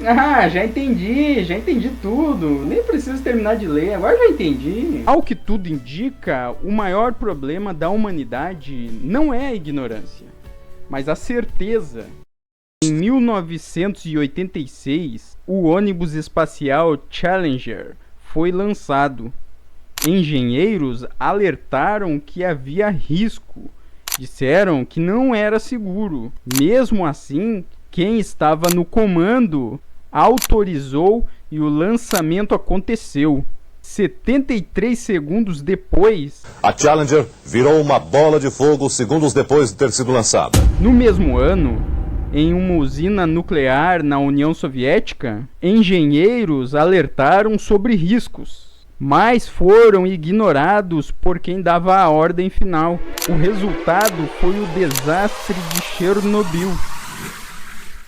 Ah, já entendi tudo. Nem preciso terminar de ler, agora já entendi. Ao que tudo indica, o maior problema da humanidade não é a ignorância, mas a certeza. Em 1986, o ônibus espacial Challenger foi lançado. Engenheiros alertaram que havia risco. Disseram que não era seguro. Mesmo assim, quem estava no comando autorizou e o lançamento aconteceu. 73 segundos depois, a Challenger virou uma bola de fogo segundos depois de ter sido lançada. No mesmo ano, em uma usina nuclear na União Soviética, engenheiros alertaram sobre riscos, mas foram ignorados por quem dava a ordem final. O resultado foi o desastre de Chernobyl.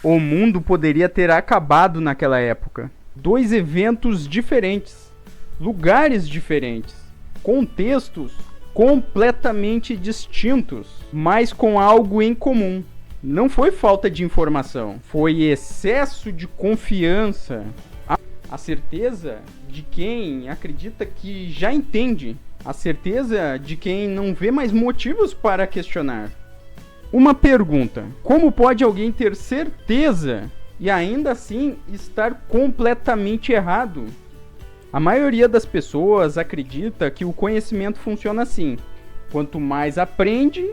O mundo poderia ter acabado naquela época. Dois eventos diferentes, lugares diferentes, contextos completamente distintos, mas com algo em comum. Não foi falta de informação, foi excesso de confiança. A certeza de quem acredita que já entende, a certeza de quem não vê mais motivos para questionar. Uma pergunta: como pode alguém ter certeza e ainda assim estar completamente errado? A maioria das pessoas acredita que o conhecimento funciona assim: quanto mais aprende,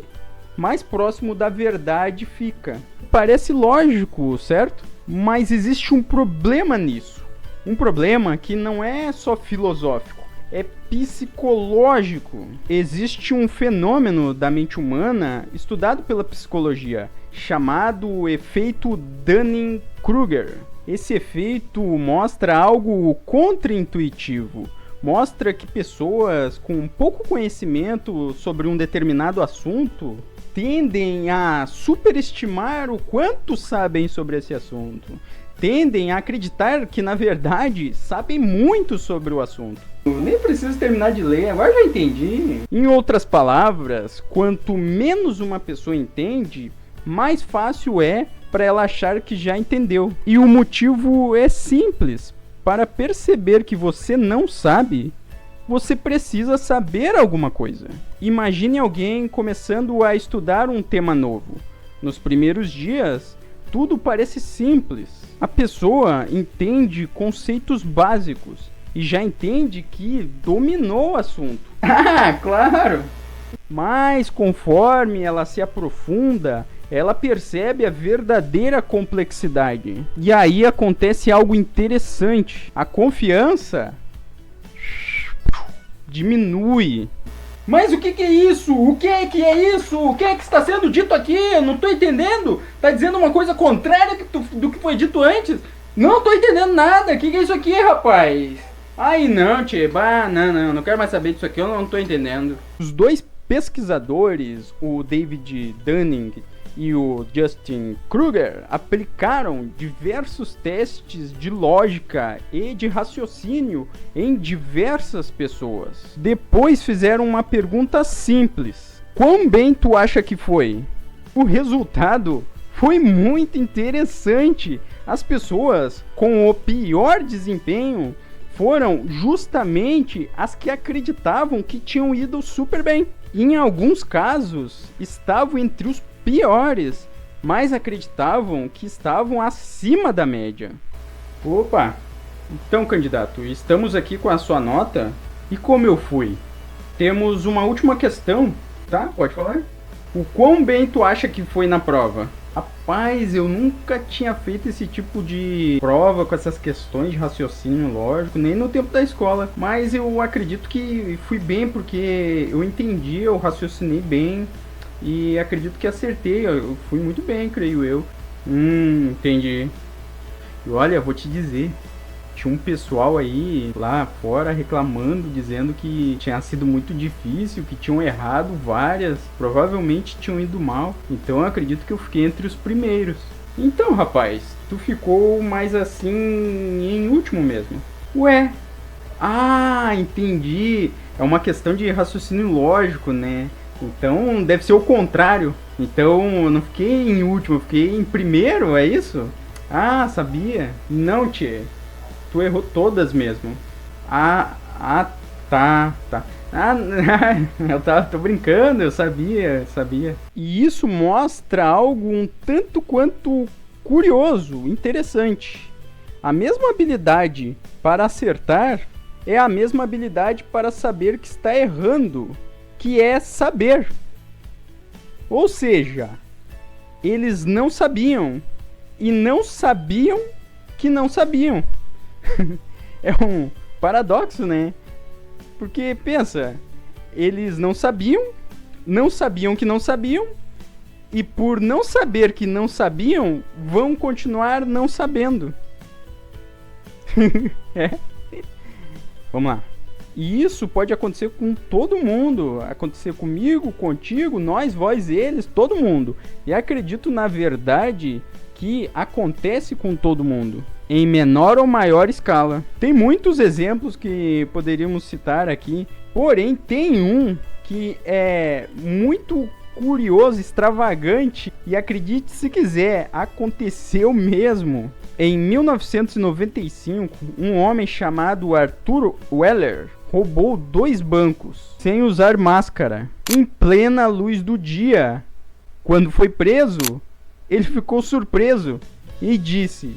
mais próximo da verdade fica. Parece lógico, certo? Mas existe um problema nisso. Um problema que não é só filosófico, é psicológico. Existe um fenômeno da mente humana estudado pela psicologia, chamado efeito Dunning-Kruger. Esse efeito mostra algo contraintuitivo. Mostra que pessoas com pouco conhecimento sobre um determinado assunto tendem a superestimar o quanto sabem sobre esse assunto. Tendem a acreditar que, na verdade, sabem muito sobre o assunto. Eu nem preciso terminar de ler, agora já entendi. Em outras palavras, quanto menos uma pessoa entende, mais fácil é para ela achar que já entendeu. E o motivo é simples. Para perceber que você não sabe, você precisa saber alguma coisa. Imagine alguém começando a estudar um tema novo. Nos primeiros dias, tudo parece simples. A pessoa entende conceitos básicos e já entende que dominou o assunto. Ah, claro! Mas conforme ela se aprofunda, ela percebe a verdadeira complexidade. E aí acontece algo interessante. A confiança diminui. Mas o que é isso? O que é isso? O que é que está sendo dito aqui? Eu não estou entendendo. Está dizendo uma coisa contrária do que foi dito antes? Não estou entendendo nada. O que é isso aqui, rapaz? Ai, não, tchê. Não quero mais saber disso aqui. Eu não estou entendendo. Os dois pesquisadores, o David Dunning e o Justin Kruger, aplicaram diversos testes de lógica e de raciocínio em diversas pessoas. Depois fizeram uma pergunta simples: quão bem tu acha que foi? O resultado foi muito interessante. As pessoas com o pior desempenho foram justamente as que acreditavam que tinham ido super bem. Em alguns casos, estavam entre os piores, mas acreditavam que estavam acima da média. Opa! Então, candidato, estamos aqui com a sua nota. E como eu fui? Temos uma última questão, tá? Pode falar? O quão bem tu acha que foi na prova? Rapaz, eu nunca tinha feito esse tipo de prova com essas questões de raciocínio lógico, nem no tempo da escola. Mas eu acredito que fui bem porque eu entendi, eu raciocinei bem. E acredito que acertei, eu fui muito bem, creio eu. Entendi. E olha, vou te dizer, tinha um pessoal aí lá fora reclamando, dizendo que tinha sido muito difícil, que tinham errado várias, provavelmente tinham ido mal. Então eu acredito que eu fiquei entre os primeiros. Então, rapaz, tu ficou mais assim em último mesmo. Ué, entendi. É uma questão de raciocínio lógico, né? Então deve ser o contrário. Então eu não fiquei em último, eu fiquei em primeiro, é isso? Ah, sabia? Não, tchê. Tu errou todas mesmo. Tá. Ah, tô brincando, eu sabia. E isso mostra algo um tanto quanto curioso, interessante. A mesma habilidade para acertar é a mesma habilidade para saber que está errando, que é saber. Ou seja, eles não sabiam e não sabiam que não sabiam. É um paradoxo, né? Porque pensa, eles não sabiam que não sabiam, e por não saber que não sabiam, vão continuar não sabendo. É. Vamos lá. E isso pode acontecer com todo mundo. Acontecer comigo, contigo, nós, vós, eles, todo mundo. E acredito na verdade que acontece com todo mundo, em menor ou maior escala. Tem muitos exemplos que poderíamos citar aqui, porém tem um que é muito curioso, extravagante, e acredite se quiser, aconteceu mesmo. Em 1995, um homem chamado Arthur Weller roubou 2 bancos sem usar máscara, em plena luz do dia. Quando foi preso, ele ficou surpreso e disse: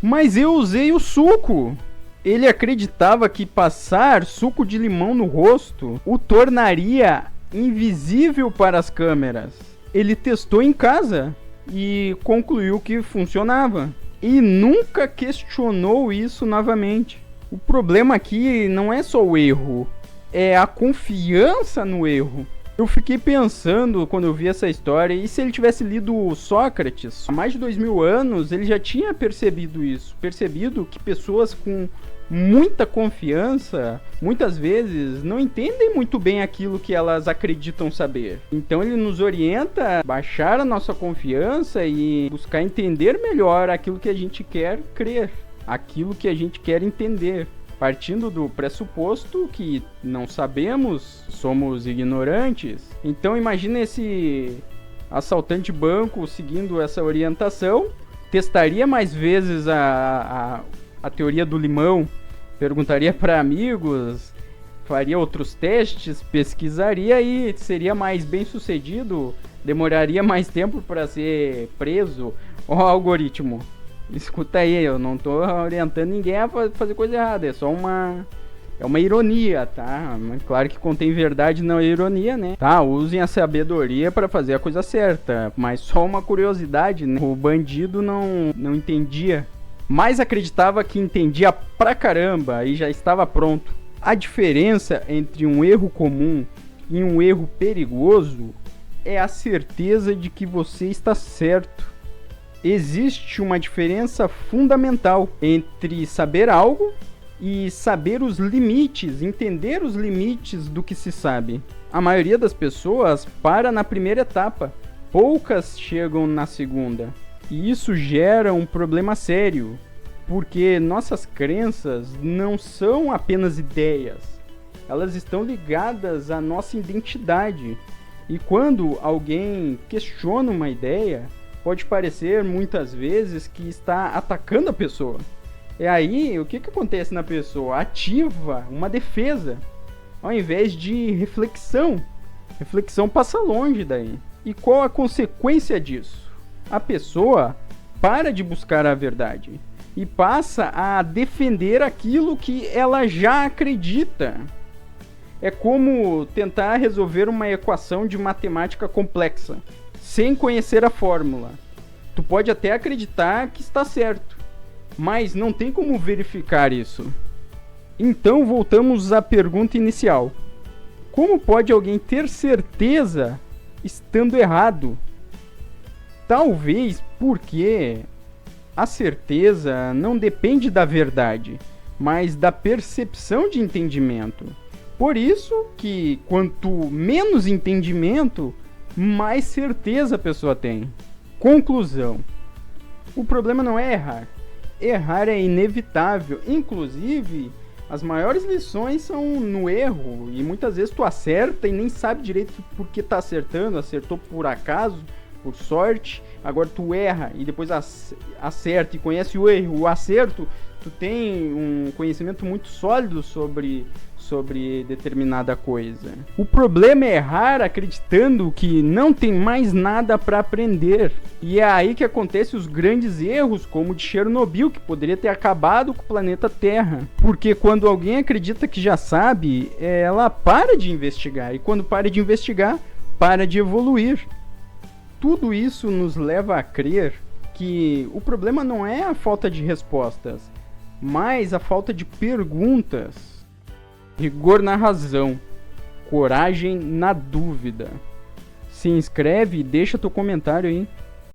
"Mas eu usei o suco." Ele acreditava que passar suco de limão no rosto o tornaria invisível para as câmeras. Ele testou em casa e concluiu que funcionava. E nunca questionou isso novamente. O problema aqui não é só o erro, é a confiança no erro. Eu fiquei pensando quando eu vi essa história, e se ele tivesse lido Sócrates, há mais de 2000 anos, ele já tinha percebido isso. Percebido que pessoas com muita confiança, muitas vezes, não entendem muito bem aquilo que elas acreditam saber. Então ele nos orienta a baixar a nossa confiança e buscar entender melhor aquilo que a gente quer crer, aquilo que a gente quer entender. Partindo do pressuposto que não sabemos, somos ignorantes. Então imagina esse assaltante de banco seguindo essa orientação, testaria mais vezes a teoria do limão, perguntaria para amigos, faria outros testes, pesquisaria e seria mais bem sucedido, demoraria mais tempo para ser preso. Ó, algoritmo, escuta aí, eu não tô orientando ninguém a fazer coisa errada, é só uma ironia, tá? Claro que contém verdade, não é ironia, né? Tá, usem a sabedoria para fazer a coisa certa, mas só uma curiosidade, né? O bandido não entendia, mas acreditava que entendia pra caramba e já estava pronto. A diferença entre um erro comum e um erro perigoso é a certeza de que você está certo. Existe uma diferença fundamental entre saber algo e saber os limites, entender os limites do que se sabe. A maioria das pessoas para na primeira etapa, poucas chegam na segunda. E isso gera um problema sério, porque nossas crenças não são apenas ideias, elas estão ligadas à nossa identidade. E quando alguém questiona uma ideia, pode parecer muitas vezes que está atacando a pessoa. E aí, o que acontece na pessoa? Ativa uma defesa, ao invés de reflexão. Reflexão passa longe daí. E qual a consequência disso? A pessoa para de buscar a verdade e passa a defender aquilo que ela já acredita. É como tentar resolver uma equação de matemática complexa sem conhecer a fórmula. Tu pode até acreditar que está certo, mas não tem como verificar isso. Então voltamos à pergunta inicial: como pode alguém ter certeza estando errado? Talvez porque a certeza não depende da verdade, mas da percepção de entendimento. Por isso que quanto menos entendimento, mais certeza a pessoa tem. Conclusão: o problema não é errar. Errar é inevitável. Inclusive, as maiores lições são no erro. E muitas vezes tu acerta e nem sabe direito por que tá acertando. Acertou por acaso, por sorte. Agora tu erra e depois acerta e conhece o erro, o acerto, tu tem um conhecimento muito sólido sobre determinada coisa. O problema é errar acreditando que não tem mais nada para aprender. E é aí que acontecem os grandes erros, como o de Chernobyl, que poderia ter acabado com o planeta Terra. Porque quando alguém acredita que já sabe, ela para de investigar. E quando para de investigar, para de evoluir. Tudo isso nos leva a crer que o problema não é a falta de respostas, mas a falta de perguntas. Rigor na razão, coragem na dúvida. Se inscreve e deixa teu comentário aí.